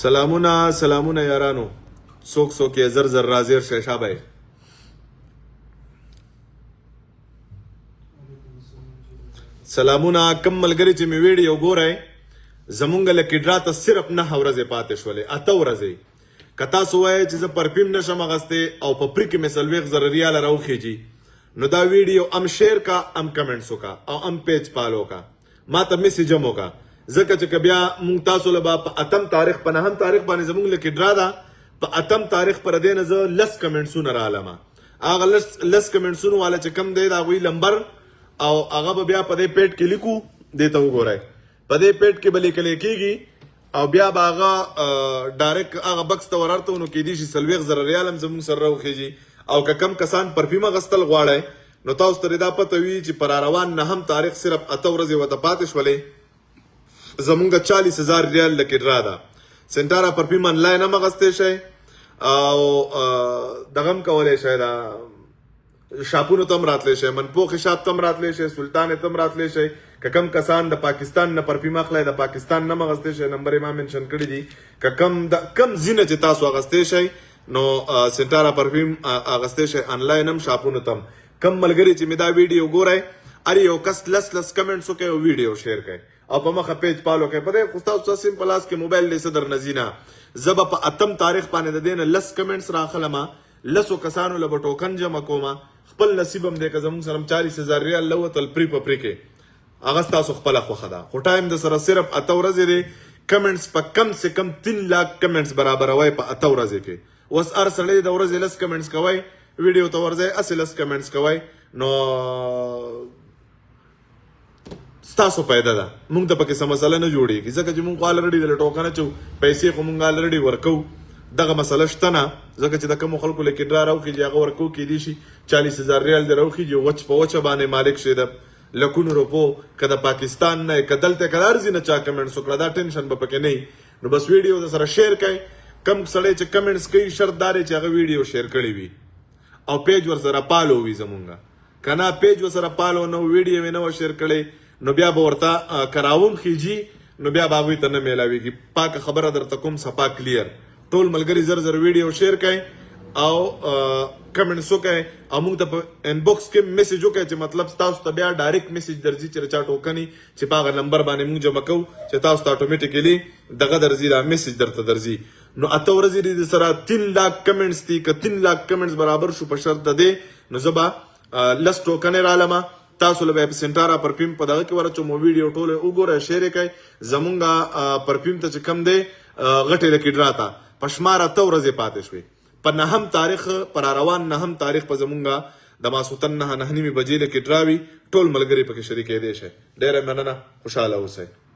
سلامونه یارانو څوک څوک یې زر زر راځي شیشابای سلامونه کم ملګری چې می ویډیو ګورئ زمونږ له کډرا ته صرف 9 ورځې پاتې شولې 8 ورځې کتا سوای چې زه پرفیوم نشم غسته او په پری کې مسلويغ زر ریال راوخیږي نو دا ویډیو ام شیر کا ام کمنټس وکا او ام پیج فالو کا ما ته میسج هم وکا ځکه چې بیا مونږ تاسو له په اتم تاریخ په 9 تاریخ باندې زمونږ له کډرا دا په اتم تاریخ پر دینه زه لس کمنټسونه رالم هغه لس کمنټسونه والا چې کم دی دا وی لمبر او هغه بیا په دې پیټ کې لیکو دیته وګورئ په دې پیټ کې بلې کلی کېږي او بیا به هغه ډایرکټ هغه بکس ته ورارته نو کېدی شي سلويغ زر ریال هم زموږ سره راوخیږي او که کم کسان پرفیوم غستل غواړئ نو تاسو ته دا پته وي چې پر روان 9 تاریخ صرف 8 ورځې وته پاتې شولې زمونږ 40,000 ریال لکه ډرا ده سنټارا پرفیوم انلاین هم غستې شي او دغم کولای شي دا شاپونو تم راتلی شي منپوخ شاپ تم راتلی شي سلطان تم راتلی شي که کم کسان د پاکستان نه پرفیوم اخلي د پاکستان نه غستې شي نمبر ما منشن کړی دي که کم زینه چې تاسو غستې شي نو سنټارا پرفیوم غستې شي انلاین هم شاپونو تم کم ملګری چې می دا ویډیو ګورئ اری یو کس لس کمنټس وکړي او ویډیو شیر کړئ او په مخه پیج فالو کړئ په دې خو تاسو سمپل اس کې موبایل لیسه در نزینا زب په اتم تاریخ باندې د دینه لس کمنټس راخلم لسو کسانو له ټوکن جمع کوم خپل نصیب هم دې که زموږ سره 40,000 ریال لوتل پری په پری کې هغه تاسو خپل خوخه ده خو ټایم د سره صرف 8 ورځې دی کمنټس په کم سے کم 3 लाख کمنټس برابر وای په 8 ورځې کې وس ار سړی د ورځې لس کمنټس کوي ویډیو ته ورځي اصل لس کمنټس کوي نو تاسو پیدا ده مونږ ته پکې سم مسله نه جوړیږي ځکه چې مونږ الریډي د ټوکنه چو پیسې خو مونږ الریډي ورکو دغه مسله شته نه ځکه چې د کوم خلکو لکه ډرا راوخیږي هغه ورکو کې دي شي 40,000 ریال د راوخیږي وچ په وچ باندې مالک شه د لکونو روپو کده پاکستان نه کدلته کدار زینه چا کمنټس وکړه دا ټینشن به پکې نه نو بس ویډیو د سره شیر کړئ کم سړی چې کمنټس کوي شرط دار چې هغه ویډیو شیر کړي وي او پیج ور سره پالو وي زمونږه کنه پیج ور سره پالو نو ویډیو نه شیر کړي نو بیا به ورته کراوم خيږي نو بیا باغوي ته نه میلاويږي پاک خبره درته کوم صفا کلیر ټول ملګری زر زر ویډیو شیر کړئ او کمنټس وکړئ او موږ ته په انباکس کې میسج وکړئ چې مطلب تاسو ته بیا ډایرکټ میسج درځي چې چا ټوکني چې په هغه نمبر باندې موږ جمع کوو چې تاسو ته اتوماتیکلی دغه درځي دا میسج درته درځي نو 8 ورځې د سره 3 लाख کمنټس دي که 3 लाख کمنټس برابر شو په شرط ده نو زبا لس ټوکنه رالم تاسو له په سنټارا پرفیوم په دغه کې ورته مو ویډیو ټوله وګوره شیر کړئ زمونږه پرفیوم ته چې کم دی غټه لکه ډراته پشمار 8 ورځې پاتې شوي په 9 تاریخ پر روان 9 تاریخ په زمونږه د ماسوتن 9 بجې لکه ډراوي ټول ملګری پکې شریکې دي شه ډېر مننه خوشاله اوسئ